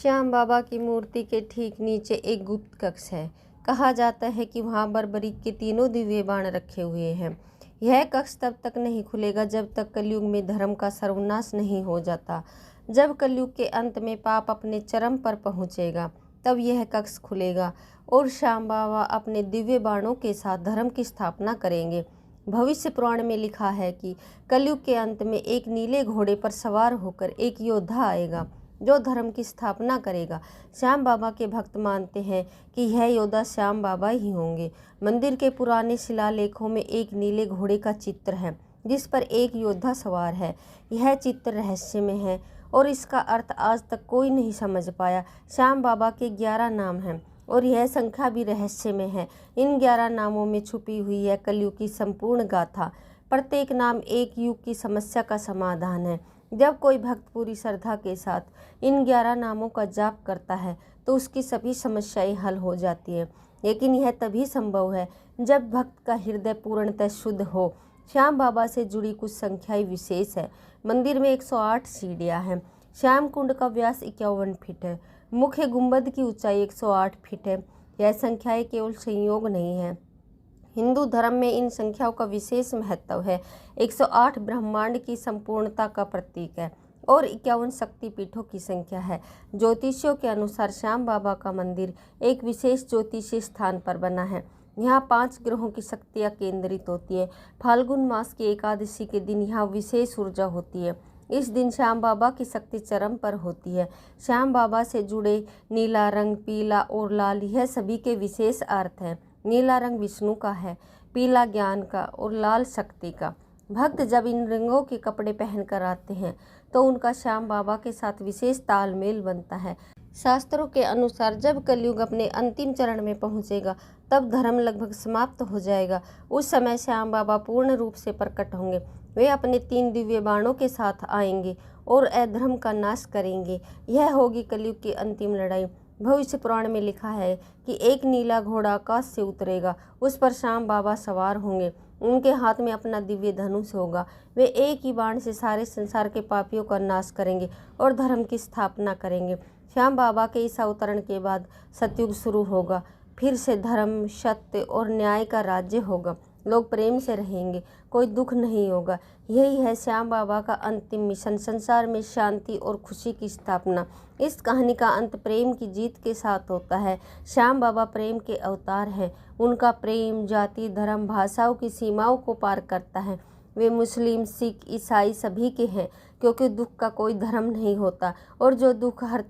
श्याम बाबा की मूर्ति के ठीक नीचे एक गुप्त कक्ष है। कहा जाता है कि वहाँ बर्बरीक के तीनों दिव्य बाण रखे हुए हैं। यह कक्ष तब तक नहीं खुलेगा जब तक कलयुग में धर्म का सर्वनाश नहीं हो जाता। जब कलयुग के अंत में पाप अपने चरम पर पहुँचेगा तब यह कक्ष खुलेगा और श्याम बाबा अपने दिव्य बाणों के साथ धर्म की स्थापना करेंगे। भविष्य पुराण में लिखा है कि कलयुग के अंत में एक नीले घोड़े पर सवार होकर एक योद्धा आएगा जो धर्म की स्थापना करेगा। श्याम बाबा के भक्त मानते हैं कि यह योद्धा श्याम बाबा ही होंगे। मंदिर के पुराने शिलालेखों में एक नीले घोड़े का चित्र है जिस पर एक योद्धा सवार है। यह चित्र रहस्यमय है और इसका अर्थ आज तक कोई नहीं समझ पाया। श्याम बाबा के 11 नाम हैं और यह संख्या भी रहस्यमय है। इन 11 नामों में छुपी हुई है कलयुग की संपूर्ण गाथा। प्रत्येक नाम एक युग की समस्या का समाधान है। जब कोई भक्त पूरी श्रद्धा के साथ इन 11 नामों का जाप करता है तो उसकी सभी समस्याएं हल हो जाती है। लेकिन यह तभी संभव है जब भक्त का हृदय पूर्णतः शुद्ध हो। श्याम बाबा से जुड़ी कुछ संख्याएं विशेष है। मंदिर में 108 सीढ़ियां हैं। श्याम कुंड का व्यास 51 फीट है। मुख्य गुंबद की ऊंचाई 108 फीट है। यह संख्याएं केवल संयोग नहीं है। हिंदू धर्म में इन संख्याओं का विशेष महत्व है। 108 ब्रह्मांड की संपूर्णता का प्रतीक है और 51 शक्तिपीठों की संख्या है। ज्योतिषियों के अनुसार श्याम बाबा का मंदिर एक विशेष ज्योतिषीय स्थान पर बना है। यहाँ 5 ग्रहों की शक्तियाँ केंद्रित होती है। फाल्गुन मास की एकादशी के दिन यहाँ विशेष ऊर्जा होती है। इस दिन श्याम बाबा की शक्ति चरम पर होती है। श्याम बाबा से जुड़े नीला रंग, पीला और लाल यह सभी के विशेष अर्थ हैं। नीला रंग विष्णु का है, पीला ज्ञान का और लाल शक्ति का। भक्त जब इन रंगों के कपड़े पहनकर आते हैं तो उनका श्याम बाबा के साथ विशेष तालमेल बनता है। शास्त्रों के अनुसार जब कलयुग अपने अंतिम चरण में पहुंचेगा तब धर्म लगभग समाप्त हो जाएगा। उस समय श्याम बाबा पूर्ण रूप से प्रकट होंगे। वे अपने 3 दिव्य बाणों के साथ आएंगे और अधर्म का नाश करेंगे। यह होगी कलयुग की अंतिम लड़ाई। भविष्य पुराण में लिखा है कि एक नीला घोड़ा आकाश से उतरेगा। उस पर श्याम बाबा सवार होंगे। उनके हाथ में अपना दिव्य धनुष होगा। वे एक ही बाण से सारे संसार के पापियों का नाश करेंगे और धर्म की स्थापना करेंगे। श्याम बाबा के इस अवतरण के बाद सतयुग शुरू होगा। फिर से धर्म, सत्य और न्याय का राज्य होगा। लोग प्रेम से रहेंगे, कोई दुख नहीं होगा। यही है श्याम बाबा का अंतिम मिशन, संसार में शांति और खुशी की स्थापना। इस कहानी का अंत प्रेम की जीत के साथ होता है। श्याम बाबा प्रेम के अवतार हैं। उनका प्रेम जाति, धर्म, भाषाओं की सीमाओं को पार करता है। वे मुस्लिम, सिख, ईसाई सभी के हैं क्योंकि दुख का कोई धर्म नहीं होता और जो दुख हरता